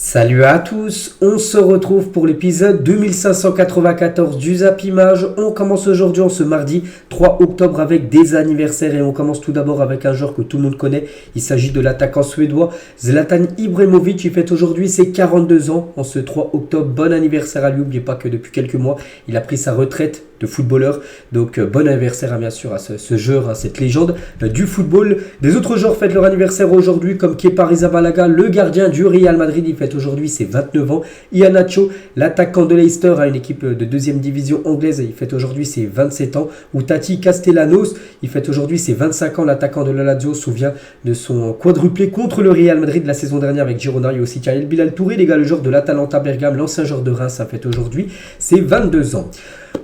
Salut à tous, on se retrouve pour l'épisode 2594 du Zappimage. On commence aujourd'hui en ce mardi 3 octobre avec des anniversaires et on commence tout d'abord avec un joueur que tout le monde connaît. Il s'agit de l'attaquant suédois Zlatan Ibrahimovic. Il fête aujourd'hui ses 42 ans en ce 3 octobre. Bon anniversaire à lui, n'oubliez pas que depuis quelques mois, il a pris sa retraite de footballeur. Donc bon anniversaire bien sûr à ce joueur, cette légende du football. Des autres joueurs fêtent leur anniversaire aujourd'hui comme Kepa Arrizabalaga, le gardien du Real Madrid. Il fête aujourd'hui ses 29 ans. Iheanacho, l'attaquant de Leicester, à une équipe de deuxième division anglaise, il fête aujourd'hui ses 27 ans. Ou Tati Castellanos, il fête aujourd'hui ses 25 ans. L'attaquant de la Lazio se souvient de son quadruplé contre le Real Madrid la saison dernière avec Girona. Il y a aussi Khalil Bilal Touré, les gars, le joueur de l'Atalanta Bergame, l'ancien joueur de Reims, ça fête aujourd'hui ses 22 ans.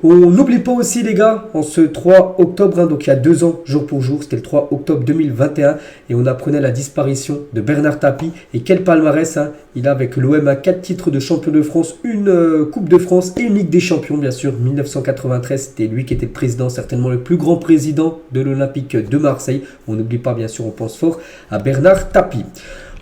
On n'oublie pas aussi les gars, en ce 3 octobre, donc il y a 2 ans, jour pour jour, c'était le 3 octobre 2021, et on apprenait la disparition de Bernard Tapie. Et quel palmarès, il a avec l'OM à 4 titres de champion de France, une Coupe de France et une Ligue des Champions, bien sûr. 1993, c'était lui qui était le président, certainement le plus grand président de l'Olympique de Marseille. On n'oublie pas, bien sûr, on pense fort à Bernard Tapie.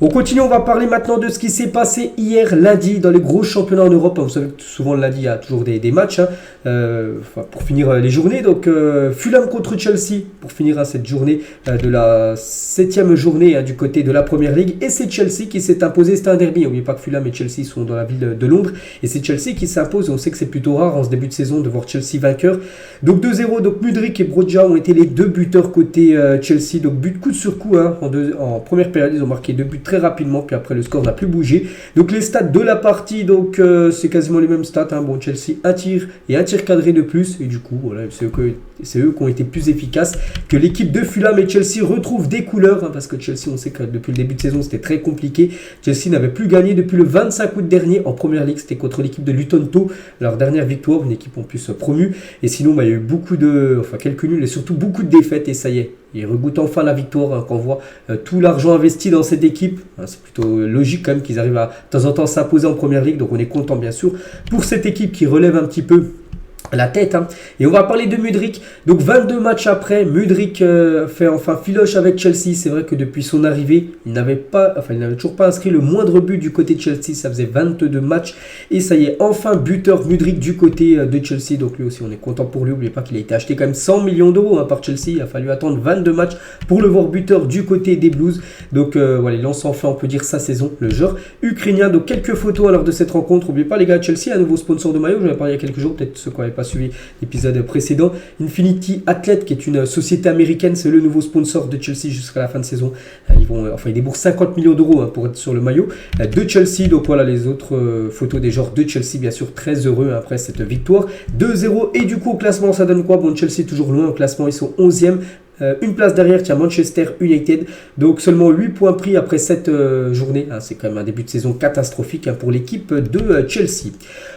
On continue, on va parler maintenant de ce qui s'est passé hier lundi dans les gros championnats en Europe. Vous savez que souvent le lundi, il y a toujours des matchs pour finir les journées. Donc Fulham contre Chelsea pour finir cette journée de la 7e journée du côté de la Première Ligue. Et c'est Chelsea qui s'est imposé, c'est un derby. N'oubliez pas que Fulham et Chelsea sont dans la ville de Londres. Et c'est Chelsea qui s'impose. On sait que c'est plutôt rare en ce début de saison de voir Chelsea vainqueur. Donc 2-0, donc Mudryk et Broja ont été les deux buteurs côté Chelsea. Donc but coup sur coup en première période, ils ont marqué 2 buts très rapidement, puis après le score n'a plus bougé. Donc les stats de la partie, donc c'est quasiment les mêmes stats. Bon, Chelsea un tir et un tir cadré de plus, et du coup voilà, c'est eux qui ont été plus efficaces que l'équipe de Fulham. Et Chelsea retrouve des couleurs, parce que Chelsea, on sait que depuis le début de saison c'était très compliqué. Chelsea n'avait plus gagné depuis le 25 août dernier en première ligue, c'était contre l'équipe de Luton Town, leur dernière victoire, une équipe en plus promue. Et sinon il y a eu quelques nuls et surtout beaucoup de défaites, et ça y est, il regoute enfin la victoire quand on voit tout l'argent investi dans cette équipe. C'est plutôt logique quand même qu'ils arrivent à de temps en temps s'imposer en première ligue. Donc on est content bien sûr pour cette équipe qui relève un petit peu la tête. Et on va parler de Mudryk. Donc 22 matchs après, Mudryk fait enfin filoche avec Chelsea. C'est vrai que depuis son arrivée, il n'avait toujours pas inscrit le moindre but du côté de Chelsea. Ça faisait 22 matchs. Et ça y est, enfin buteur Mudryk du côté de Chelsea. Donc lui aussi, on est content pour lui. N'oubliez pas qu'il a été acheté quand même 100 millions d'euros par Chelsea. Il a fallu attendre 22 matchs pour le voir buteur du côté des Blues. Donc voilà, il lance enfin, on peut dire, sa saison, le joueur ukrainien. Donc quelques photos alors de cette rencontre. N'oubliez pas les gars, Chelsea, un nouveau sponsor de maillot. Je vais parler il y a quelques jours, peut-être ceux qui n'avaient pas suivi l'épisode précédent. Infinity Athlete, qui est une société américaine, c'est le nouveau sponsor de Chelsea jusqu'à la fin de saison. Ils déboursent 50 millions d'euros pour être sur le maillot de Chelsea. Donc voilà les autres photos des joueurs de Chelsea, bien sûr très heureux après cette victoire 2-0. Et du coup au classement ça donne quoi? Bon, Chelsea toujours loin au classement, ils sont 11e. Une place derrière, tiens, Manchester United. Donc seulement 8 points pris après cette journée. C'est quand même un début de saison catastrophique pour l'équipe de Chelsea.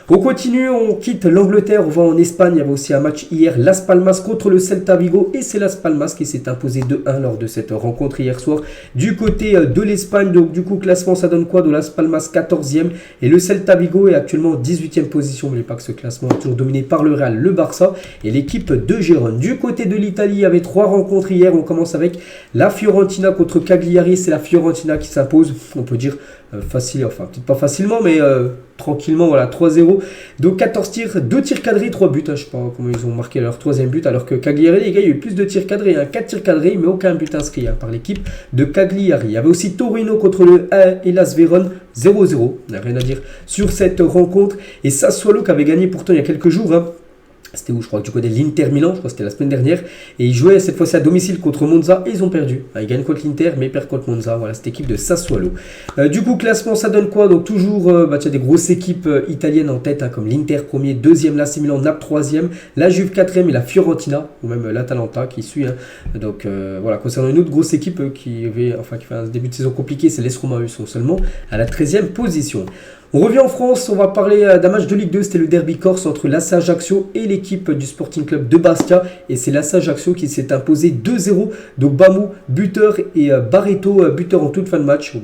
On continue, on quitte l'Angleterre, on va en Espagne. Il y avait aussi un match hier, Las Palmas contre le Celta Vigo. Et c'est Las Palmas qui s'est imposé 2-1 lors de cette rencontre hier soir. Du côté de l'Espagne, donc du coup, classement, ça donne quoi? De Las Palmas 14e. Et le Celta Vigo est actuellement 18e position. N'oubliez pas que ce classement est toujours dominé par le Real, le Barça et l'équipe de Gérone. Du côté de l'Italie, il y avait 3 rencontres hier. On commence avec la Fiorentina contre Cagliari. C'est la Fiorentina qui s'impose, on peut dire facile, enfin peut-être pas facilement, mais tranquillement, voilà, 3-0. Donc 14 tirs, 2 tirs cadrés, 3 buts. Je sais pas comment ils ont marqué leur 3e but, alors que Cagliari, les gars, il y a eu plus de tirs cadrés, 4 tirs cadrés, mais aucun but inscrit par l'équipe de Cagliari. Il y avait aussi Torino contre le Hellas Vérone, 0-0. On n'a rien à dire sur cette rencontre. Et Sassuolo qui avait gagné pourtant il y a quelques jours, c'était où, je crois que du côté de l'Inter Milan, je crois que c'était la semaine dernière. Et ils jouaient cette fois-ci à domicile contre Monza et ils ont perdu. Ils gagnent contre l'Inter mais ils perdent contre Monza. Voilà, cette équipe de Sassuolo. Du coup, classement, ça donne quoi? Donc toujours tu as des grosses équipes italiennes en tête, comme l'Inter premier, 2e, l'AC Milan, Naples 3e, la Juve 4e et la Fiorentina, ou même l'Atalanta qui suit. Donc voilà, concernant une autre grosse équipe qui fait un début de saison compliqué, c'est l'AS Roma, ils sont seulement à la 13e position. On revient en France, on va parler d'un match de Ligue 2, c'était le derby corse entre l'AS Ajaccio et l'équipe du Sporting Club de Bastia. Et c'est l'AS Ajaccio qui s'est imposé 2-0. Donc Bamou, buteur, et Barreto, buteur en toute fin de match.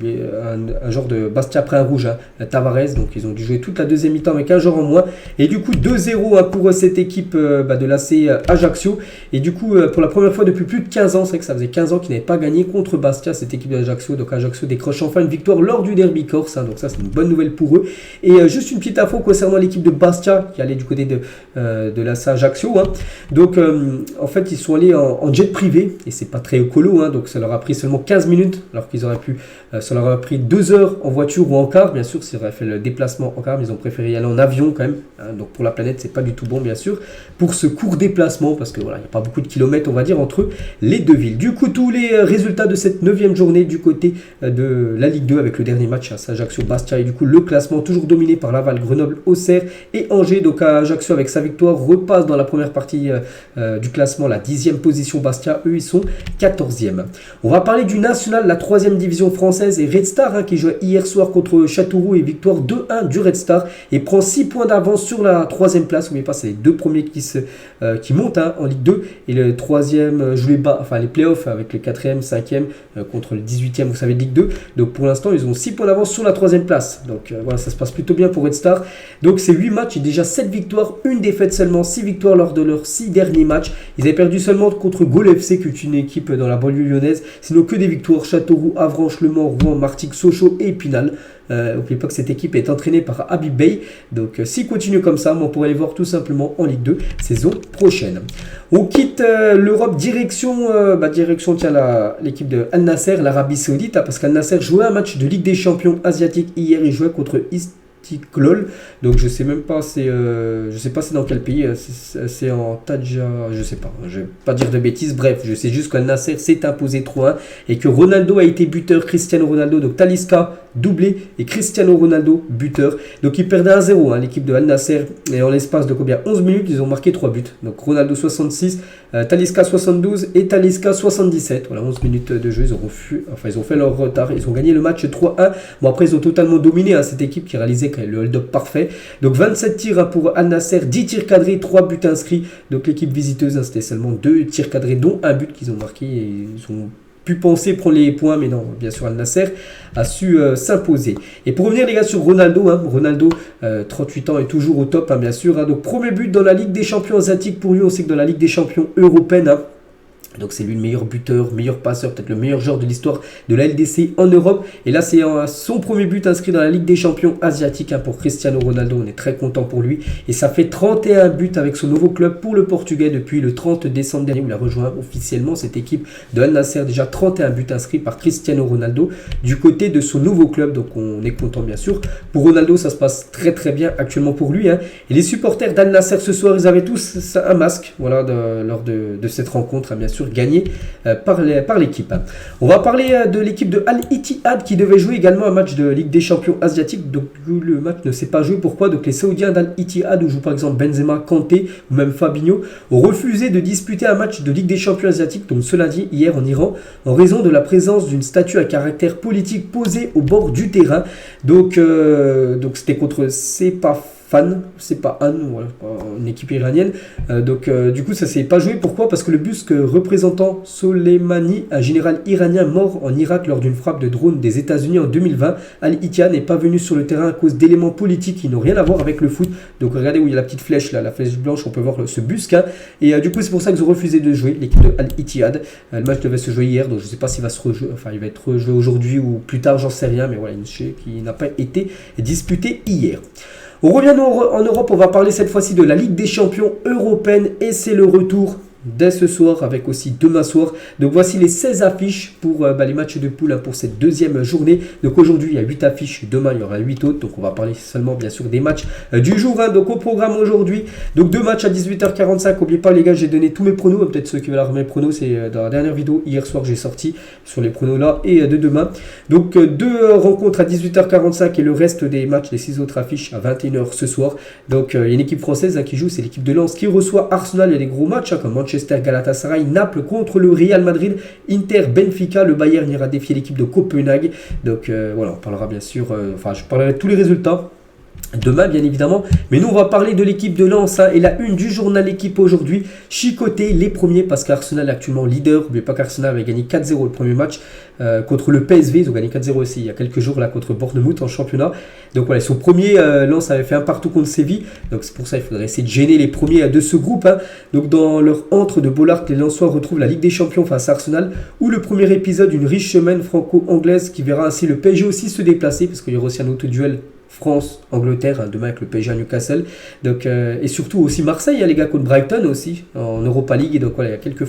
Un genre de Bastia après un rouge, Tavares. Donc ils ont dû jouer toute la deuxième mi-temps avec un joueur en moins. Et du coup 2-0 pour cette équipe de l'AS Ajaccio. Et du coup pour la première fois depuis plus de 15 ans, c'est vrai que ça faisait 15 ans qu'ils n'avaient pas gagné contre Bastia, cette équipe d'Ajaccio. Donc Ajaccio décroche enfin une victoire lors du derby corse. Donc ça c'est une bonne nouvelle pour eux. Et juste une petite info concernant l'équipe de Bastia qui allait du côté de l'AS Ajaccio. Donc en fait ils sont allés en jet privé et c'est pas très écolo. Donc ça leur a pris seulement 15 minutes alors qu'ils auraient pu, ça leur a pris 2 heures en voiture ou en car. Bien sûr, s'ils auraient fait le déplacement en car, mais ils ont préféré y aller en avion quand même. Donc pour la planète c'est pas du tout bon bien sûr pour ce court déplacement parce que voilà, il n'y a pas beaucoup de kilomètres on va dire entre les deux villes. Du coup tous les résultats de cette 9e journée du côté de la Ligue 2 avec le dernier match à Ajaccio-Bastia et du coup le classement toujours dominé par Laval, Grenoble, Auxerre et Angers. Donc Ajaccio avec sa victoire repasse dans la première partie du classement, la 10e position. Bastia, eux, ils sont 14e. On va parler du National, la 3e division française et Red Star qui jouait hier soir contre Châteauroux et victoire 2-1 du Red Star et prend 6 points d'avance sur la 3e place. N'oubliez pas, c'est les deux premiers qui montent en Ligue 2 et le 3e joue les playoffs avec le 4e, 5e contre le 18e, vous savez, de Ligue 2. Donc pour l'instant, ils ont 6 points d'avance sur la 3e place. Donc voilà, ça se passe plutôt bien pour Red Star. Donc c'est 8 matchs et déjà 7 victoires, une défaite seulement, 6 victoires lors de leurs 6 derniers matchs. Ils avaient perdu seulement contre Gaulle FC, qui est une équipe dans la banlieue lyonnaise. Sinon que des victoires, Châteauroux, Avranches, Le Mans, Rouen, Martigues, Sochaux et Épinal. N'oubliez pas que cette équipe est entraînée par Habib Bey. Donc s'il continue comme ça, on pourrait les voir tout simplement en Ligue 2 saison prochaine. On quitte l'Europe direction l'équipe de Al Nasser, l'Arabie Saoudite, parce qu'Al Nasser jouait un match de Ligue des Champions asiatique hier. Il jouait contre Istiklal. Donc je sais même pas c'est dans quel pays, c'est en Tadja, je sais pas, je vais pas dire de bêtises. Bref, je sais juste qu'Al Nasser s'est imposé 3-1 et que Ronaldo a été buteur, Cristiano Ronaldo, donc Talisca doublé et Cristiano Ronaldo buteur. Donc ils perdaient 1-0 l'équipe de Al Nasser et en l'espace de combien 11 minutes, ils ont marqué 3 buts. Donc Ronaldo 66, Talisca 72 et Talisca 77. Voilà, 11 minutes de jeu, ils ont fait leur retard, ils ont gagné le match 3-1. Bon après ils ont totalement dominé cette équipe qui réalisait le hold-up parfait. Donc 27 tirs pour Al Nasser, 10 tirs cadrés, 3 buts inscrits. Donc l'équipe visiteuse, c'était seulement 2 tirs cadrés, dont un but qu'ils ont marqué. Et ils ont pu penser prendre les points, mais non, bien sûr Al Nasser a su s'imposer. Et pour revenir les gars sur Ronaldo, Ronaldo 38 ans est toujours au top bien sûr. Donc premier but dans la Ligue des Champions asiatiques pour lui. On sait que dans la Ligue des Champions européenne, donc c'est lui le meilleur buteur, meilleur passeur, peut-être le meilleur joueur de l'histoire de la LDC en Europe. Et là c'est son premier but inscrit dans la Ligue des Champions asiatiques pour Cristiano Ronaldo. On est très content pour lui. Et ça fait 31 buts avec son nouveau club pour le Portugais depuis le 30 décembre dernier où il a rejoint officiellement cette équipe de Al Nasser. Déjà 31 buts inscrits par Cristiano Ronaldo du côté de son nouveau club. Donc on est content bien sûr. Pour Ronaldo ça se passe très très bien actuellement pour lui. Et les supporters d'Al Nasser ce soir, ils avaient tous un masque lors de cette rencontre bien sûr, gagné par l'équipe. On va parler de l'équipe de Al Ittihad qui devait jouer également un match de Ligue des Champions asiatiques. Donc le match ne s'est pas joué. Pourquoi? Donc les Saoudiens d'Al Ittihad, où joue par exemple Benzema, Kanté ou même Fabinho, ont refusé de disputer un match de Ligue des Champions asiatiques, donc cela dit hier en Iran, en raison de la présence d'une statue à caractère politique posée au bord du terrain. Donc c'était contre c'est pas une équipe iranienne. Du coup ça s'est pas joué. Pourquoi? Parce que le buste représentant Soleimani, un général iranien mort en Irak lors d'une frappe de drone des États-Unis en 2020, Al Ittihad n'est pas venu sur le terrain à cause d'éléments politiques qui n'ont rien à voir avec le foot. Donc regardez où il y a la petite flèche là, la flèche blanche, on peut voir ce buste. Et du coup c'est pour ça qu'ils ont refusé de jouer, l'équipe de Al Ittihad. Le match devait se jouer hier, donc je sais pas s'il va se rejouer, il va être rejoué aujourd'hui ou plus tard, j'en sais rien, mais voilà, une chose qui n'a pas été disputée hier. On revient en Europe, on va parler cette fois-ci de la Ligue des Champions européenne et c'est le retour dès ce soir avec aussi demain soir. Donc voici les 16 affiches pour les matchs de poule pour cette deuxième journée. Donc aujourd'hui il y a 8 affiches, demain il y aura 8 autres. Donc on va parler seulement bien sûr des matchs du jour. Donc au programme aujourd'hui, donc 2 matchs à 18h45. N'oubliez pas les gars, j'ai donné tous mes pronos. Peut-être ceux qui veulent avoir mes pronos, c'est dans la dernière vidéo hier soir que j'ai sorti sur les pronos là et de demain. Donc 2 rencontres à 18h45 et le reste des matchs, les 6 autres affiches à 21h ce soir. Donc il y a une équipe française qui joue, c'est l'équipe de Lens qui reçoit Arsenal. Il y a des gros matchs comme Manchester, Galatasaray, Naples contre le Real Madrid, Inter, Benfica, le Bayern ira défier l'équipe de Copenhague. Donc voilà, on parlera bien sûr, je parlerai de tous les résultats demain bien évidemment, mais nous on va parler de l'équipe de Lens et la une du journal L'équipe aujourd'hui, chicoter les premiers parce qu'Arsenal est actuellement leader. N'oubliez pas qu'Arsenal avait gagné 4-0 le premier match contre le PSV, ils ont gagné 4-0 aussi il y a quelques jours là contre Bournemouth en championnat. Donc voilà, ils sont premiers, Lens avait fait un partout contre Séville, donc c'est pour ça il faudrait essayer de gêner les premiers de ce groupe. Donc dans leur antre de Bollard, les Lensois retrouvent la Ligue des Champions face à Arsenal, ou le premier épisode d'une riche semaine franco-anglaise qui verra ainsi le PSG aussi se déplacer, parce qu'il y aura aussi un autre duel France-Angleterre, demain avec le PSG à Newcastle. Donc, et surtout aussi Marseille, les gars, contre Brighton aussi, en Europa League. Et donc voilà, il y a quelques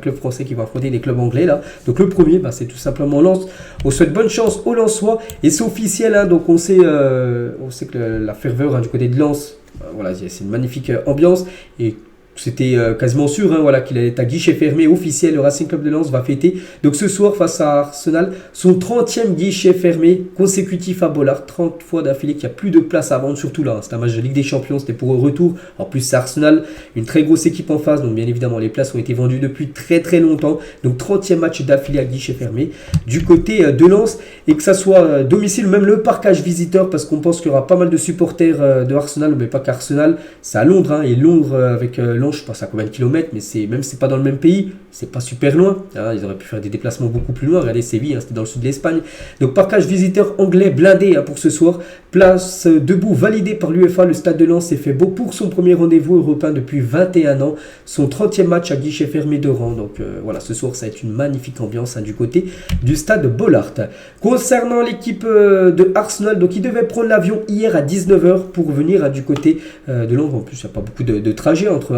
clubs français qui vont affronter des clubs anglais là. Donc le premier, c'est tout simplement Lens. On souhaite bonne chance aux Lensois. Et c'est officiel, donc on sait que la ferveur du côté de Lens, voilà, c'est une magnifique ambiance. Et c'était quasiment sûr qu'il allait être à guichet fermé officiel. Le Racing Club de Lens va fêter donc ce soir face à Arsenal son 30e guichet fermé consécutif à Bollard. 30 fois d'affilée qu'il n'y a plus de place à vendre, surtout là. C'est un match de Ligue des Champions, c'était pour un retour. En plus, c'est Arsenal, une très grosse équipe en face. Donc, bien évidemment, les places ont été vendues depuis très très longtemps. Donc, 30e match d'affilée à guichet fermé du côté de Lens. Et que ça soit domicile ou même le parcage visiteur, parce qu'on pense qu'il y aura pas mal de supporters de Arsenal. Mais pas qu'Arsenal, c'est à Londres. Et Londres avec Lens, je pense à combien de kilomètres, mais même si c'est pas dans le même pays, c'est pas super loin. Ils auraient pu faire des déplacements beaucoup plus loin. Regardez Séville, c'était dans le sud de l'Espagne. Donc parcage visiteur anglais blindé pour ce soir. Place debout validée par l'UEFA. Le stade de Lens s'est fait beau pour son premier rendez-vous européen depuis 21 ans. Son 30e match à guichet fermé de rang. Donc voilà, ce soir ça va être une magnifique ambiance du côté du stade Bollard. Concernant l'équipe de Arsenal, donc ils devaient prendre l'avion hier à 19h pour venir du côté de Londres. En plus, il n'y a pas beaucoup de trajets entre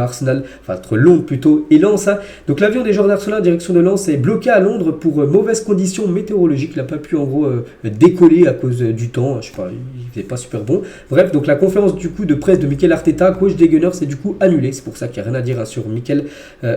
entre Londres plutôt et Lens. Donc l'avion des joueurs d'Arsenal en direction de Lens est bloqué à Londres pour mauvaises conditions météorologiques. Il n'a pas pu en gros décoller à cause du temps. Je sais pas, il faisait pas super bon. Bref, donc la conférence du coup de presse de Mikel Arteta, coach des Gunners, c'est du coup annulée. C'est pour ça qu'il n'y a rien à dire sur Mikel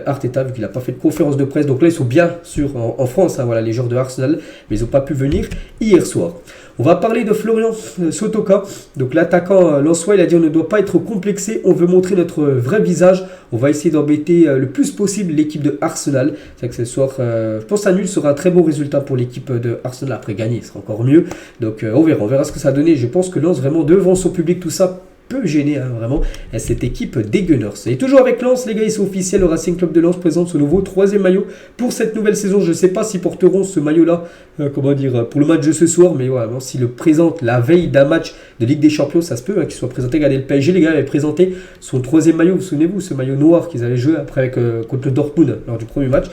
Arteta vu qu'il n'a pas fait de conférence de presse. Donc là ils sont bien sûr en France, les joueurs de Arsenal, mais ils n'ont pas pu venir hier soir. On va parler de Florian Sotoka. Donc l'attaquant lensois, il a dit on ne doit pas être complexé, on veut montrer notre vrai visage. On va essayer d'embêter le plus possible l'équipe de Arsenal. C'est que ce soir, je pense, un nul sera un très bon résultat pour l'équipe de Arsenal. Après gagner, ce sera encore mieux. Donc on verra ce que ça a donné. Je pense que Lens vraiment devant son public, tout ça peut gêner vraiment cette équipe des Gunners. Et toujours avec Lens, les gars, ils sont officiels. Le Racing Club de Lens présente ce nouveau 3e maillot pour cette nouvelle saison. Je ne sais pas s'ils porteront ce maillot-là, pour le match de ce soir, mais voilà, s'ils le présentent la veille d'un match de Ligue des Champions, ça se peut qu'il soit présenté. Regardez, le PSG, les gars, avaient présenté son 3e maillot. Vous souvenez-vous, ce maillot noir qu'ils avaient joué après contre le Dortmund lors du premier match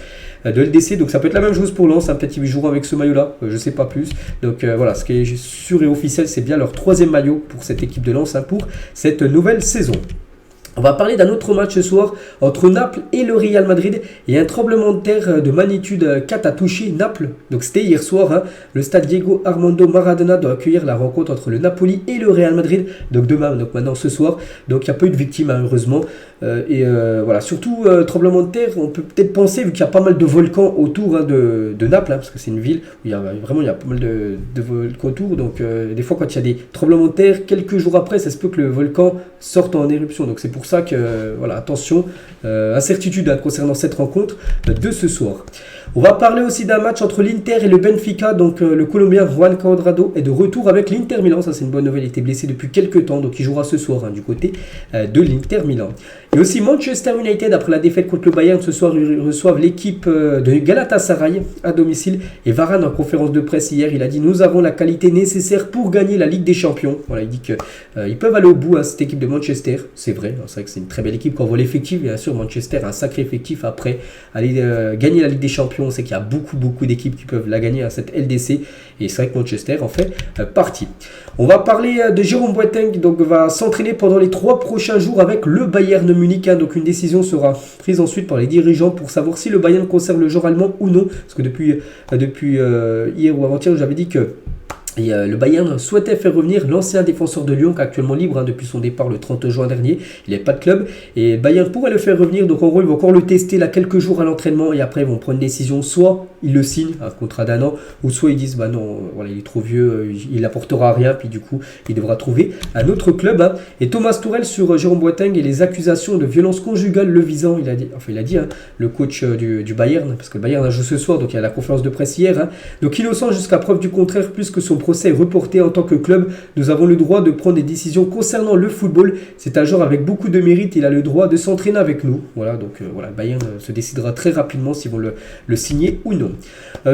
de LDC. Donc ça peut être la même chose pour Lens, peut-être qu'ils joueront avec ce maillot-là, je ne sais pas plus. Donc voilà, ce qui est sûr et officiel, c'est bien leur 3e maillot pour cette équipe de Lens pour cette nouvelle saison. On va parler d'un autre match ce soir entre Naples et le Real Madrid. Et un tremblement de terre de magnitude 4 a touché Naples. Donc c'était hier soir. Le stade Diego Armando Maradona doit accueillir la rencontre entre le Napoli et le Real Madrid. Donc demain, donc maintenant ce soir. Donc il n'y a pas eu de victimes heureusement. Voilà, surtout tremblement de terre, on peut peut-être penser, vu qu'il y a pas mal de volcans autour de Naples, parce que c'est une ville où il y a pas mal de volcans autour. Donc des fois quand il y a des tremblements de terre, quelques jours après, ça se peut que le volcan sorte en éruption. Donc c'est pour ça que, attention, incertitude concernant cette rencontre de ce soir. On va parler aussi d'un match entre l'Inter et le Benfica. Donc le Colombien Juan Cuadrado est de retour avec l'Inter Milan. Ça c'est une bonne nouvelle, il était blessé depuis quelques temps. Donc il jouera ce soir du côté de l'Inter Milan. Et aussi Manchester United, après la défaite contre le Bayern, ce soir ils reçoivent l'équipe de Galatasaray à domicile. Et Varane en conférence de presse hier, il a dit nous avons la qualité nécessaire pour gagner la Ligue des Champions. Voilà, il dit qu'ils peuvent aller au bout cette équipe de Manchester. C'est vrai que c'est une très belle équipe quand on voit l'effectif. Bien sûr, Manchester a un sacré effectif après aller gagner la Ligue des Champions. On sait qu'il y a beaucoup d'équipes qui peuvent la gagner à cette LDC. Et c'est vrai que Manchester en fait partie. On va parler de Jérôme Boateng, donc va s'entraîner pendant les 3 prochains jours avec le Bayern Munich. Donc une décision sera prise ensuite par les dirigeants pour savoir si le Bayern conserve le joueur allemand ou non. Parce que depuis hier ou avant-hier, j'avais dit que le Bayern souhaitait faire revenir l'ancien défenseur de Lyon qui est actuellement libre depuis son départ le 30 juin dernier. Il n'avait pas de club et Bayern pourrait le faire revenir. Donc en gros, ils vont encore le tester là quelques jours à l'entraînement et après ils vont prendre une décision. Soit ils le signent, un contrat d'1 an, ou soit ils disent non, il est trop vieux, il n'apportera rien, puis du coup il devra trouver un autre club. Et Thomas Tuchel sur Jérôme Boateng et les accusations de violence conjugale le visant, il a dit le coach du Bayern, parce que le Bayern a joué ce soir, donc il y a la conférence de presse hier. Donc innocent jusqu'à preuve du contraire, plus que son procès est reporté. En tant que club, nous avons le droit de prendre des décisions concernant le football. C'est un joueur avec beaucoup de mérite. Il a le droit de s'entraîner avec nous. Voilà, donc voilà, Bayern se décidera très rapidement s'ils vont le signer ou non.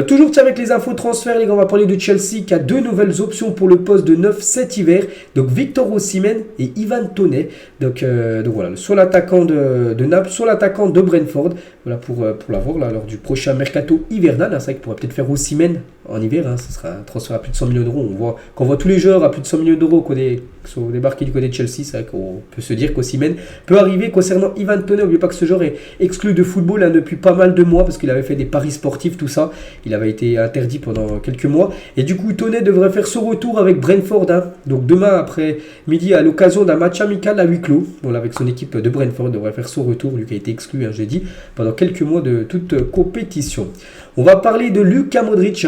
Toujours avec les infos transferts, les gars, on va parler de Chelsea qui a deux nouvelles options pour le poste de 9 cet hiver. Donc Victor Osimhen et Ivan Toney. Donc voilà, soit l'attaquant de Naples, soit l'attaquant de Brentford. Voilà pour l'avoir là lors du prochain mercato hivernal. C'est vrai qu'il pourrait peut-être faire Osimhen en hiver. Ce sera un transfert à plus de 100 millions d'euros. Quand on voit tous les joueurs à plus de 100 millions d'euros qui sont débarqués du côté de Chelsea, c'est vrai qu'on peut se dire qu'Osimhen peut arriver. Concernant Ivan Toney, n'oubliez pas que ce joueur est exclu de football depuis pas mal de mois parce qu'il avait fait des paris sportifs, tout ça. Il avait été interdit pendant quelques mois. Et du coup, Toney devrait faire son retour avec Brentford. Donc demain après-midi, à l'occasion d'un match amical à huis clos. Voilà, avec son équipe de Brentford, devrait faire son retour, lui qui a été exclu, jeudi, pendant quelques mois de toute compétition. On va parler de Luka Modric.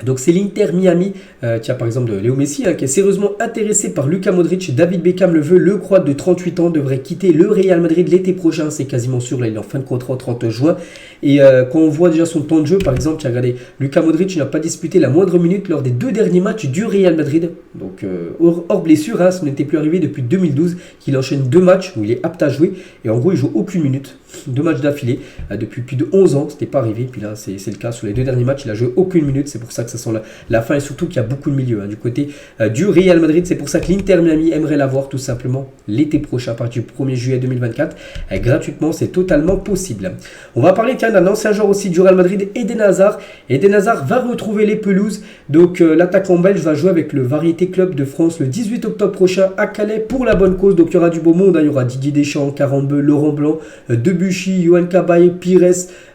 Donc c'est l'Inter Miami, par exemple de Léo Messi, qui est sérieusement intéressé par Luka Modric. David Beckham le veut, le Croate de 38 ans devrait quitter le Real Madrid l'été prochain, c'est quasiment sûr, là il est en fin de contrat au 30 juin. Et quand on voit déjà son temps de jeu, par exemple, regardez, Luka Modric n'a pas disputé la moindre minute lors des 2 derniers matchs du Real Madrid. Donc hors blessure, ça n'était plus arrivé depuis 2012, qu'il enchaîne 2 matchs où il est apte à jouer. Et en gros il joue aucune minute, 2 matchs d'affilée, depuis plus de 11 ans, c'était pas arrivé. Puis là c'est le cas, sur les 2 derniers matchs il a joué aucune minute, c'est pour ça que ça sent la fin, et surtout qu'il y a beaucoup de milieux du côté du Real Madrid. C'est pour ça que l'Inter Miami aimerait l'avoir tout simplement l'été prochain, à partir du 1er juillet 2024, gratuitement, c'est totalement possible. On va parler d'un ancien joueur aussi du Real Madrid, Eden Hazard. Eden Hazard va retrouver les pelouses, donc l'attaquant belge va jouer avec le Variété Club de France le 18 octobre prochain à Calais pour la bonne cause. Donc il y aura du beau monde, il y aura Didier Deschamps, Carambeu, Laurent Blanc, Debuchy, Johan Cabaye, Pires,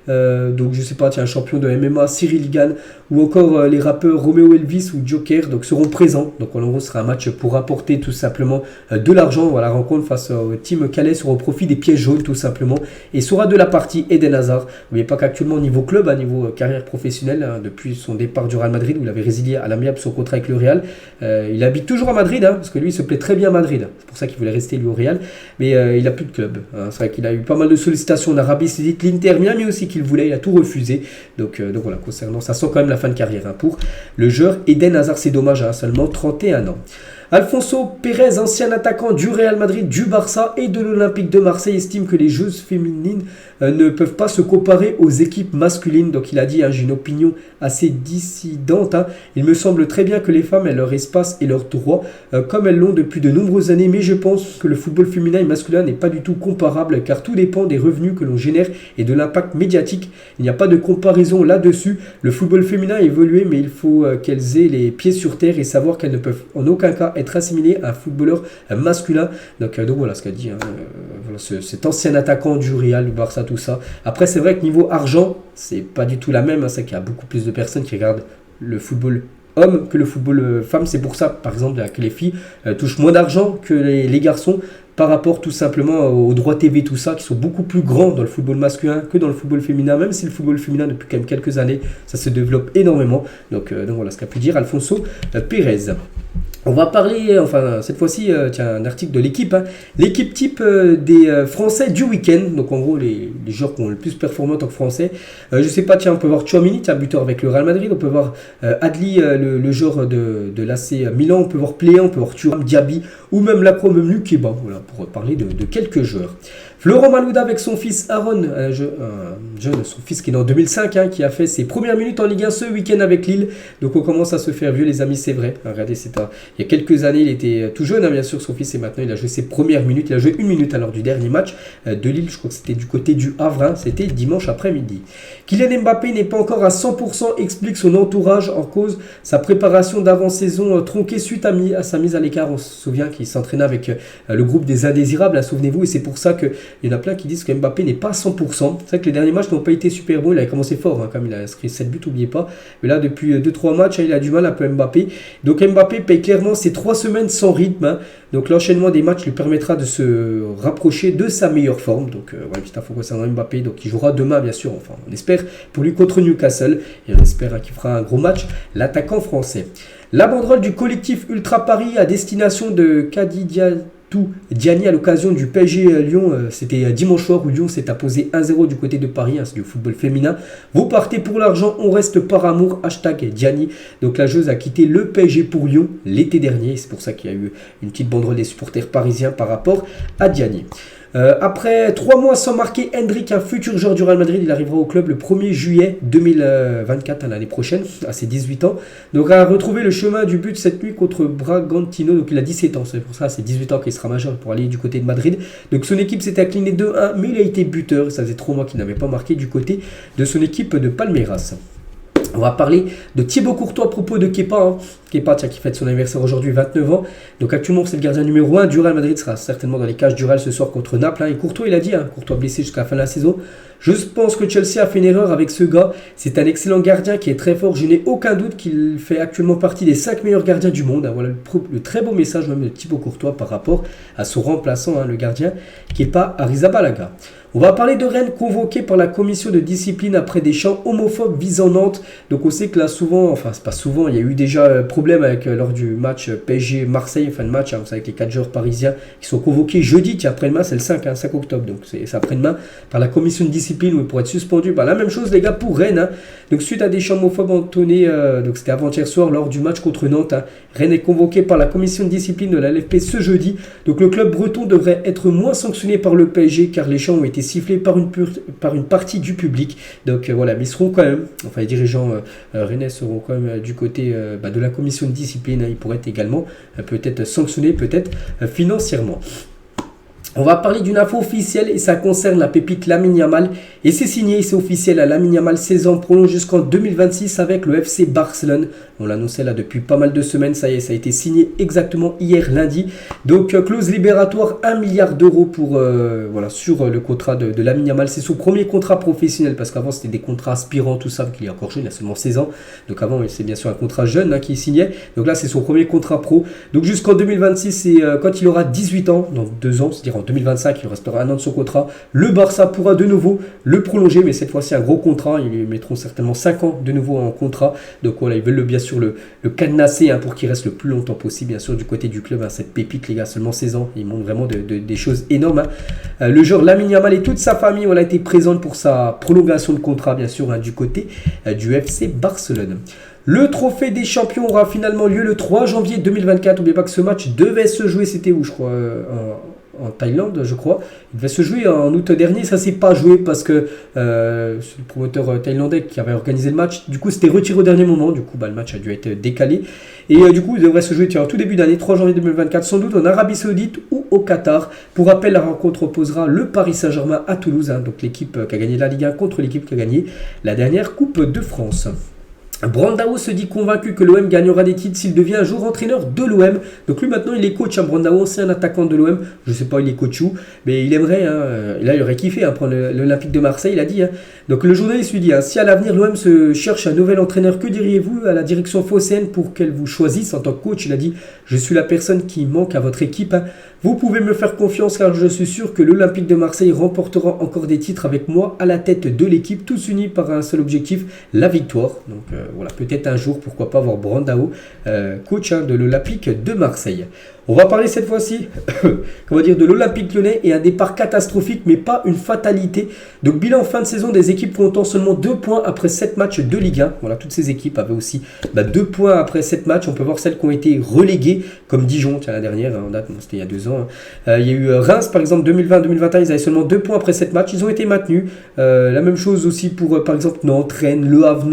donc je sais pas, un champion de MMA, Cyril Gann, ou encore les rappeurs Romeo Elvis ou Joker, donc seront présents. Donc en gros ce sera un match pour apporter tout simplement de l'argent. Voilà, la rencontre face au team Calais sera au profit des pièges jaunes tout simplement, et sera de la partie Eden Hazard. N'oubliez pas qu'actuellement au niveau club, à niveau carrière professionnelle, depuis son départ du Real Madrid où il avait résilié à l'amiable son contrat avec le Real, il habite toujours à Madrid, parce que lui il se plaît très bien à Madrid, c'est pour ça qu'il voulait rester lui au Real, mais il n'a plus de club. C'est vrai qu'il a eu pas mal de sollicitations en Arabie Saoudite, l'Inter Miami aussi qu'il voulait, il a tout refusé. Donc voilà, concernant ça sent quand même la fin de carrière pour le joueur Eden Hazard, c'est dommage, seulement 31 ans. Alfonso Pérez, ancien attaquant du Real Madrid, du Barça et de l'Olympique de Marseille, estime que les joueuses féminines ne peuvent pas se comparer aux équipes masculines. Donc il a dit, j'ai une opinion assez dissidente. Il me semble très bien que les femmes aient leur espace et leurs droits comme elles l'ont depuis de nombreuses années, mais je pense que le football féminin et masculin n'est pas du tout comparable car tout dépend des revenus que l'on génère et de l'impact médiatique. Il n'y a pas de comparaison là-dessus. Le football féminin a évolué, mais il faut qu'elles aient les pieds sur terre et savoir qu'elles ne peuvent en aucun cas être assimilées à un footballeur masculin. Donc voilà ce qu'a dit voilà, cet ancien attaquant du Real, du Barça, tout ça. Après c'est vrai que niveau argent, c'est pas du tout la même. C'est qu'il y a beaucoup plus de personnes qui regardent le football homme que le football femme. C'est pour ça par exemple que les filles touchent moins d'argent que les garçons, par rapport tout simplement aux droits TV, tout ça, qui sont beaucoup plus grands dans le football masculin que dans le football féminin, même si le football féminin, depuis quand même quelques années, ça se développe énormément. Donc voilà ce qu'a pu dire Alfonso Pérez. On va parler, enfin cette fois-ci, un article de l'équipe, l'équipe type des Français du week-end. Donc en gros les joueurs qui ont le plus performé en tant que Français. Je sais pas, on peut voir Tchouaméni, buteur avec le Real Madrid. On peut voir Adli, le joueur de l'AC Milan. On peut voir Pléa, on peut voir Thuram, Diaby ou même Lacromenu Keba. Voilà, pour parler de quelques joueurs. Florent Malouda avec son fils Aaron, jeune, son fils qui est né en 2005, qui a fait ses premières minutes en Ligue 1 ce week-end avec Lille. Donc on commence à se faire vieux les amis, c'est vrai. Regardez, il y a quelques années, il était tout jeune, bien sûr, son fils, et maintenant il a joué ses premières minutes. Il a joué 1 minute lors du dernier match de Lille, je crois que c'était du côté du Havre, c'était dimanche après-midi. Kylian Mbappé n'est pas encore à 100%, explique son entourage, en cause sa préparation d'avant-saison tronquée suite à sa mise à l'écart. On se souvient qu'il s'entraînait avec le groupe des indésirables, souvenez-vous, et c'est pour ça que il y en a plein qui disent que Mbappé n'est pas à 100%. C'est vrai que les derniers matchs n'ont pas été super bons. Il avait commencé fort, comme il a inscrit 7 buts, n'oubliez pas. Mais là, depuis 2-3 matchs, il a du mal un peu Mbappé. Donc Mbappé paye clairement ses 3 semaines sans rythme. Donc l'enchaînement des matchs lui permettra de se rapprocher de sa meilleure forme. Donc voilà, petite info concernant Mbappé. Donc il jouera demain, bien sûr. Enfin, on espère pour lui contre Newcastle. Et on espère qu'il fera un gros match, l'attaquant français. La banderole du collectif Ultra Paris à destination de tout Diani à l'occasion du PSG Lyon. C'était dimanche soir où Lyon s'est imposé 1-0 du côté de Paris, hein, c'est du football féminin. Vous partez pour l'argent, on reste par amour, hashtag Diani. Donc la joueuse a quitté le PSG pour Lyon l'été dernier, c'est pour ça qu'il y a eu une petite banderole des supporters parisiens par rapport à Diani. Après 3 mois sans marquer, Hendrick, un futur joueur du Real Madrid, il arrivera au club le 1er juillet 2024, l'année prochaine, à ses 18 ans. Donc, a retrouvé le chemin du but cette nuit contre Bragantino. Donc, il a 17 ans, c'est pour ça, c'est 18 ans qu'il sera majeur pour aller du côté de Madrid. Donc, son équipe s'était inclinée 2-1, mais il a été buteur. Ça faisait 3 mois qu'il n'avait pas marqué du côté de son équipe de Palmeiras. On va parler de Thibaut Courtois à propos de Kepa. Hein. Kepa, tiens, qui fête son anniversaire aujourd'hui, 29 ans. Donc actuellement, c'est le gardien numéro 1 du Real Madrid. Sera certainement dans les cages du Real ce soir contre Naples. Hein. Et Courtois, il a dit, hein, Courtois blessé jusqu'à la fin de la saison. Je pense que Chelsea a fait une erreur avec ce gars. C'est un excellent gardien qui est très fort. Je n'ai aucun doute qu'il fait actuellement partie des 5 meilleurs gardiens du monde. Hein. Voilà le très beau message même de Thibaut Courtois par rapport à son remplaçant, hein, le gardien Kepa Arrizabalaga. On va parler de Rennes convoqué par la commission de discipline après des chants homophobes visant Nantes. Donc on sait que là souvent, enfin c'est pas souvent, il y a eu déjà problème avec lors du match PSG-Marseille, fin de match, hein, avec les 4 joueurs parisiens qui sont convoqués jeudi, tiens après-demain c'est le 5 octobre, donc c'est après-demain par la commission de discipline où ils pourraient être suspendus. Bah, la même chose les gars pour Rennes, hein. Donc suite à des chants homophobes entonnés, donc c'était avant-hier soir lors du match contre Nantes, hein. Rennes est convoqué par la commission de discipline de la LFP ce jeudi. Donc le club breton devrait être moins sanctionné par le PSG car les chants ont été sifflés par une partie du public. Donc voilà, mais ils seront quand même, enfin les dirigeants rennais seront quand même du côté de la commission de discipline. Hein, ils pourraient être également peut-être sanctionnés, peut-être financièrement. On va parler d'une info officielle et ça concerne la pépite Lamine Yamal. Et c'est signé, c'est officiel, Lamine Yamal 16 ans prolonge jusqu'en 2026 avec le FC Barcelone. On l'annonçait là depuis pas mal de semaines, ça y est, ça a été signé exactement hier lundi. Donc clause libératoire 1 milliard d'euros pour voilà, sur le contrat de Lamine Yamal. C'est son premier contrat professionnel parce qu'avant c'était des contrats aspirants, tout ça, qu'il est encore jeune, il a seulement 16 ans. Donc avant c'est bien sûr un contrat jeune hein, qui signait. Donc là c'est son premier contrat pro. Donc jusqu'en 2026, c'est quand il aura 18 ans, dans 2 ans, c'est-à-dire en 2025, il restera 1 an de son contrat. Le Barça pourra de nouveau le prolonger, mais cette fois-ci un gros contrat. Ils lui mettront certainement 5 ans de nouveau en contrat. Donc voilà, ils veulent le bien sûr le cadenasser hein, pour qu'il reste le plus longtemps possible, bien sûr, du côté du club. Hein, cette pépite, les gars, seulement 16 ans. Il montre vraiment des choses énormes. Hein. Le joueur Lamine Yamal et toute sa famille ont été présentes pour sa prolongation de contrat, bien sûr, hein, du côté du FC Barcelone. Le trophée des champions aura finalement lieu le 3 janvier 2024. N'oubliez pas que ce match devait se jouer, c'était où je crois en Thaïlande, je crois. Il devait se jouer en août dernier. Ça s'est pas joué parce que c'est le promoteur thaïlandais qui avait organisé le match. Du coup, c'était retiré au dernier moment. Du coup, le match a dû être décalé. Et du coup, il devrait se jouer en tout début d'année, 3 janvier 2024, sans doute en Arabie Saoudite ou au Qatar. Pour rappel, la rencontre opposera le Paris Saint-Germain à Toulouse. Hein, donc l'équipe qui a gagné la Ligue 1 contre l'équipe qui a gagné la dernière Coupe de France. Brandao se dit convaincu que l'OM gagnera des titres s'il devient un jour entraîneur de l'OM. Donc lui maintenant il est coach, hein, Brandao, c'est un attaquant de l'OM. Je ne sais pas il est coach où, mais il aimerait, hein, là il aurait kiffé hein, prendre l'Olympique de Marseille, il a dit. Hein. Donc le journaliste lui dit, hein, si à l'avenir l'OM se cherche un nouvel entraîneur, que diriez-vous à la direction phocéenne pour qu'elle vous choisisse en tant que coach? Il a dit, je suis la personne qui manque à votre équipe. Hein. Vous pouvez me faire confiance car je suis sûr que l'Olympique de Marseille remportera encore des titres avec moi à la tête de l'équipe, tous unis par un seul objectif, la victoire. Donc voilà, peut-être un jour, pourquoi pas voir Brandao, coach hein, de l'Olympique de Marseille. On va parler cette fois-ci de l'Olympique Lyonnais et un départ catastrophique mais pas une fatalité. Donc bilan fin de saison des équipes comptant seulement 2 points après 7 matchs de Ligue 1. Voilà, toutes ces équipes avaient aussi 2 points après 7 matchs. On peut voir celles qui ont été reléguées comme Dijon, tiens, la dernière en date, c'était il y a 2 ans. Hein. Il y a eu Reims par exemple 2020-2021, ils avaient seulement 2 points après 7 matchs. Ils ont été maintenus. La même chose aussi pour par exemple Nantes, Rennes, Le Havre,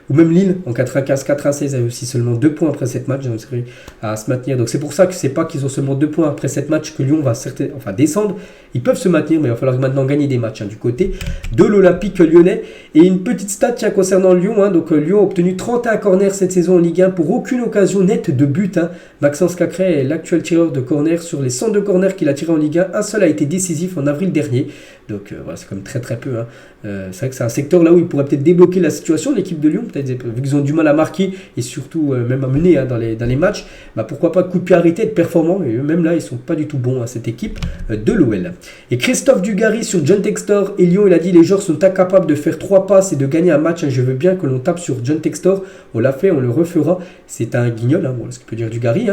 ou même Lille en 95-96, ils avaient aussi seulement 2 points après 7 matchs. Ils ont réussi à se maintenir. Donc c'est pour ça que c'est pas qu'ils ont seulement 2 points après 7 matchs que Lyon va descendre. Ils peuvent se maintenir, mais il va falloir maintenant gagner des matchs hein, du côté de l'Olympique lyonnais. Et une petite stat concernant Lyon. Hein, donc Lyon a obtenu 31 corners cette saison en Ligue 1 pour aucune occasion nette de but. Hein. Maxence Cacré est l'actuel tireur de corner. Sur les 102 corners qu'il a tiré en Ligue 1, un seul a été décisif en avril dernier. Donc voilà, c'est quand même très très peu. Hein. C'est vrai que c'est un secteur là où il pourrait peut-être débloquer la situation, l'équipe de Lyon, peut-être vu qu'ils ont du mal à marquer et surtout même à mener hein, dans les matchs. Pourquoi pas coup de pied régularité, être performant. Et même là, ils sont pas du tout bons à cette équipe de l'OL. Et Christophe Dugarry sur John Textor et Lyon, il a dit les joueurs sont incapables de faire 3 passes et de gagner un match. Je veux bien que l'on tape sur John Textor. On l'a fait, on le refera. C'est un guignol, voilà ce que peut dire Dugarry.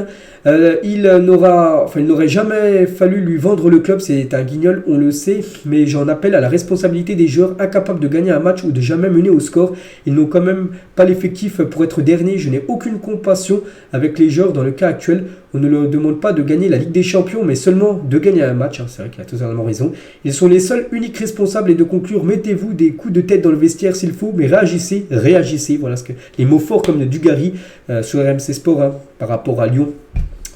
Il n'aurait jamais fallu lui vendre le club. C'est un guignol, on le sait. Mais j'en appelle à la responsabilité des joueurs incapables de gagner un match ou de jamais mener au score. Ils n'ont quand même pas l'effectif pour être dernier. Je n'ai aucune compassion avec les joueurs dans le cas actuel. On ne leur demande pas de gagner la Ligue des Champions, mais seulement de gagner un match. C'est vrai qu'il a totalement raison. Ils sont les seuls uniques responsables et de conclure, mettez-vous des coups de tête dans le vestiaire s'il faut, mais réagissez. Voilà les mots forts comme de Dugarry sur RMC Sport par rapport à Lyon.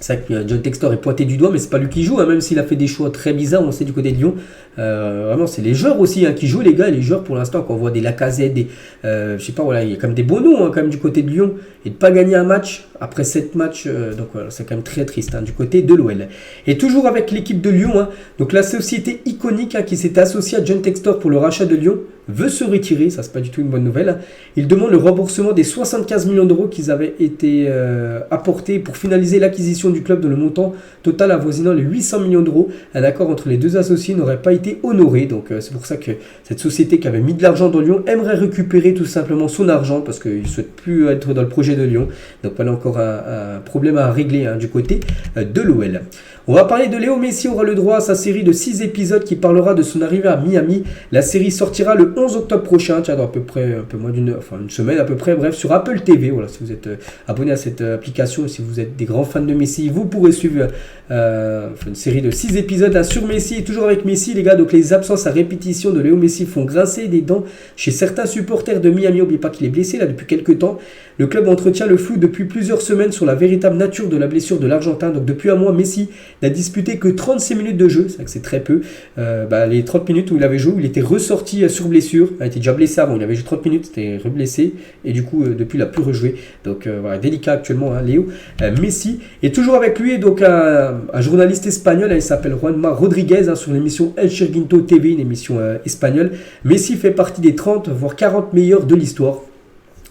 C'est vrai que John Textor est pointé du doigt, mais c'est pas lui qui joue, même s'il a fait des choix très bizarres, on sait du côté de Lyon. Vraiment, c'est les joueurs aussi qui jouent, les gars. Et les joueurs, pour l'instant, quand on voit des Lacazette, je sais pas, voilà, il y a quand même des bons noms quand même du côté de Lyon. Et de pas gagner un match après 7 matchs, donc voilà, c'est quand même très triste du côté de l'OL. Et toujours avec l'équipe de Lyon, donc la société iconique qui s'est associée à John Textor pour le rachat de Lyon veut se retirer, ça c'est pas du tout une bonne nouvelle. Il demande le remboursement des 75 millions d'euros qui avaient été apportés pour finaliser l'acquisition du club, dans le montant total avoisinant les 800 millions d'euros. Un accord entre les deux associés n'aurait pas été honoré, donc c'est pour ça que cette société qui avait mis de l'argent dans Lyon aimerait récupérer tout simplement son argent parce qu'il ne souhaite plus être dans le projet de Lyon. Donc voilà encore un problème à régler du côté de l'OL. On va parler de Léo Messi, aura le droit à sa série de 6 épisodes qui parlera de son arrivée à Miami. La série sortira le 11 octobre prochain, dans à peu près un peu moins une semaine à peu près, bref, sur Apple TV. Voilà, si vous êtes abonné à cette application, si vous êtes des grands fans de Messi, vous pourrez suivre une série de 6 épisodes sur Messi. Et toujours avec Messi, les gars, donc les absences à répétition de Léo Messi font grincer des dents chez certains supporters de Miami. N'oubliez pas qu'il est blessé là depuis quelques temps. Le club entretient le flou depuis plusieurs semaines sur la véritable nature de la blessure de l'Argentin. Donc depuis un mois, Messi n'a disputé que 36 minutes de jeu, c'est vrai que c'est très peu. Les 30 minutes où il avait joué, il était ressorti sur blessure. Il était déjà blessé avant, il avait joué 30 minutes, c'était reblessé. Et du coup, depuis, il n'a plus rejoué. Donc voilà, délicat actuellement, Léo Messi. Et toujours avec lui, donc un journaliste espagnol, il s'appelle Juanma Rodriguez, sur l'émission El Chiringuito TV, une émission espagnole. Messi fait partie des 30, voire 40 meilleurs de l'histoire.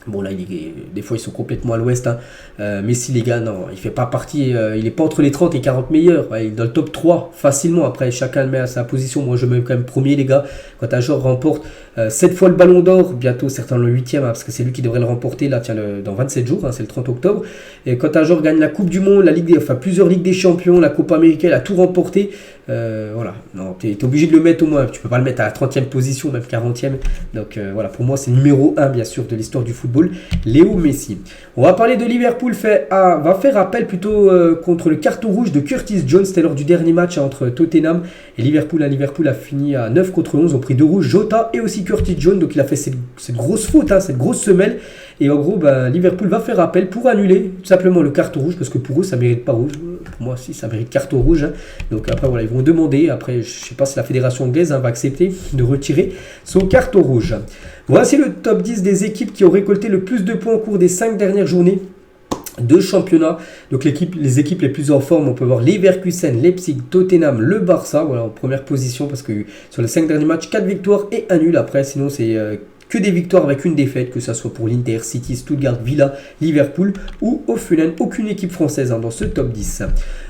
Bon là, des fois ils sont complètement à l'ouest. Messi, les gars, non, il fait pas partie, il est pas entre les 30 et 40 meilleurs. Il est dans le top 3 facilement. Après, chacun le met à sa position. Moi, je mets quand même premier, les gars. Quand un joueur remporte 7 fois le ballon d'or, bientôt certains le 8e, parce que c'est lui qui devrait le remporter là, dans 27 jours, c'est le 30 octobre. Et quand un joueur gagne la Coupe du Monde, plusieurs Ligues des Champions, la Copa América, il a tout remporté. Voilà, non, tu es obligé de le mettre au moins. Tu peux pas le mettre à la 30e position, même 40e. Donc voilà, pour moi, c'est numéro 1, bien sûr, de l'histoire du football. Léo Messi. On va parler de Liverpool, va faire appel plutôt contre le carton rouge de Curtis Jones. C'était lors du dernier match entre Tottenham et Liverpool. Liverpool a fini à 9 contre 11, ont pris 2 rouges, Jota et aussi Curtis Jones. Donc il a fait cette grosse faute, cette grosse semelle. Et en gros, Liverpool va faire appel pour annuler tout simplement le carton rouge, parce que pour eux, ça ne mérite pas rouge. Pour moi, si, ça mérite carton rouge. Donc après, voilà, ils vont demander. Après, je ne sais pas si la fédération anglaise va accepter de retirer son carton rouge. Voici le top 10 des équipes qui ont récolté le plus de points au cours des 5 dernières journées de championnat. Donc les équipes les plus en forme, on peut voir Leverkusen, Leipzig, Tottenham, le Barça, voilà, en première position, parce que sur les 5 derniers matchs, 4 victoires et 1 nul. Après, sinon c'est que des victoires avec une défaite, que ce soit pour l'Inter, City, Stuttgart, Villa, Liverpool ou Hoffenheim. Aucune équipe française dans ce top 10.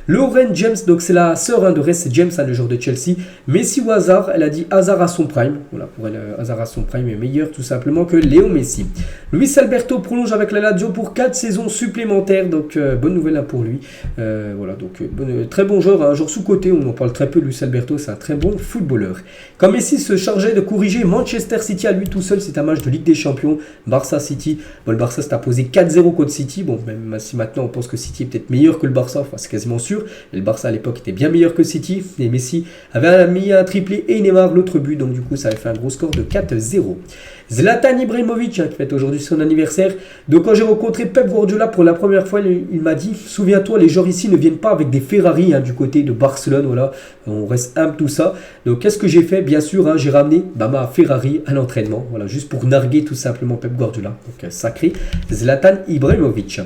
Lauren James, donc c'est la sœur de Reece James, le joueur de Chelsea. Messi ou Hazard, elle a dit Hazard à son prime. Voilà, pour elle, Hazard à son prime est meilleur tout simplement que Léo Messi. Luis Alberto prolonge avec la Lazio pour 4 saisons supplémentaires, donc bonne nouvelle pour lui. Voilà, donc très bon joueur, un joueur sous-côté, on en parle très peu. Luis Alberto, c'est un très bon footballeur. Quand Messi se chargeait de corriger Manchester City à lui tout seul, c'est un match de Ligue des Champions, Barça City. Bon, le Barça s'est imposé 4-0 contre City. Bon, même si maintenant on pense que City est peut-être meilleur que le Barça, enfin c'est quasiment sûr. Et le Barça à l'époque était bien meilleur que City. Et Messi avait mis un triplé et Neymar l'autre but. Donc du coup, ça avait fait un gros score de 4-0. Zlatan Ibrahimovic, qui fête aujourd'hui son anniversaire. Donc quand j'ai rencontré Pep Guardiola pour la première fois, il m'a dit, souviens-toi, les joueurs ici ne viennent pas avec des Ferrari du côté de Barcelone. Voilà, on reste humble tout ça. Donc qu'est-ce que j'ai fait? Bien sûr, j'ai ramené ma Ferrari à l'entraînement. Voilà, juste pour narguer tout simplement Pep Guardiola. Donc sacré Zlatan Ibrahimovic.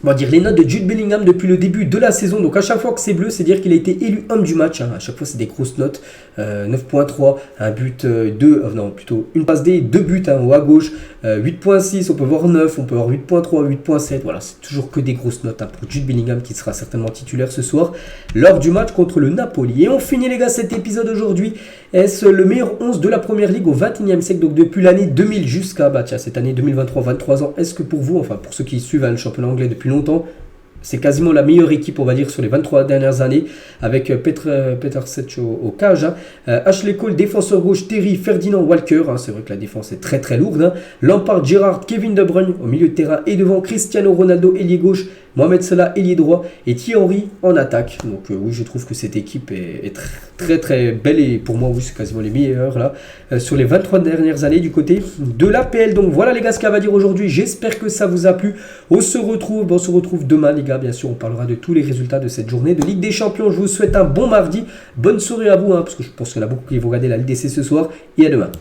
on va dire les notes de Jude Bellingham depuis le début de la saison. Donc à chaque fois que c'est bleu, c'est dire qu'il a été élu homme du match. À chaque fois, c'est des grosses notes. 9.3, un but, non, plutôt une passe D, 2 buts en haut à gauche. 8.6, on peut voir 9, on peut voir 8.3, 8.7. Voilà, c'est toujours que des grosses notes pour Jude Bellingham qui sera certainement titulaire ce soir lors du match contre le Napoli. Et on finit les gars cet épisode aujourd'hui. Est-ce le meilleur 11 de la première ligue au 21e siècle, donc depuis l'année 2000 jusqu'à cette année 2023, 23 ans. Est-ce que pour vous, enfin pour ceux qui suivent le championnat anglais depuis longtemps, c'est quasiment la meilleure équipe, on va dire, sur les 23 dernières années, avec Peter Cech au cage. Ashley Cole, défenseur gauche, Terry, Ferdinand, Walker. C'est vrai que la défense est très très lourde. Lampard, Gerrard, Kevin De Bruyne au milieu de terrain et devant Cristiano Ronaldo, ailier gauche, Mohamed Salah, ailier droit et Thierry Henry en attaque. Donc oui, je trouve que cette équipe est très très belle et pour moi, oui, c'est quasiment les meilleurs là sur les 23 dernières années du côté de l'APL. Donc voilà les gars ce qu'on va dire aujourd'hui. J'espère que ça vous a plu. On se retrouve demain les gars. Bien sûr, on parlera de tous les résultats de cette journée de Ligue des Champions. Je vous souhaite un bon mardi. Bonne soirée à vous parce que je pense qu'il y en a beaucoup qui vont regarder la LDC ce soir et à demain.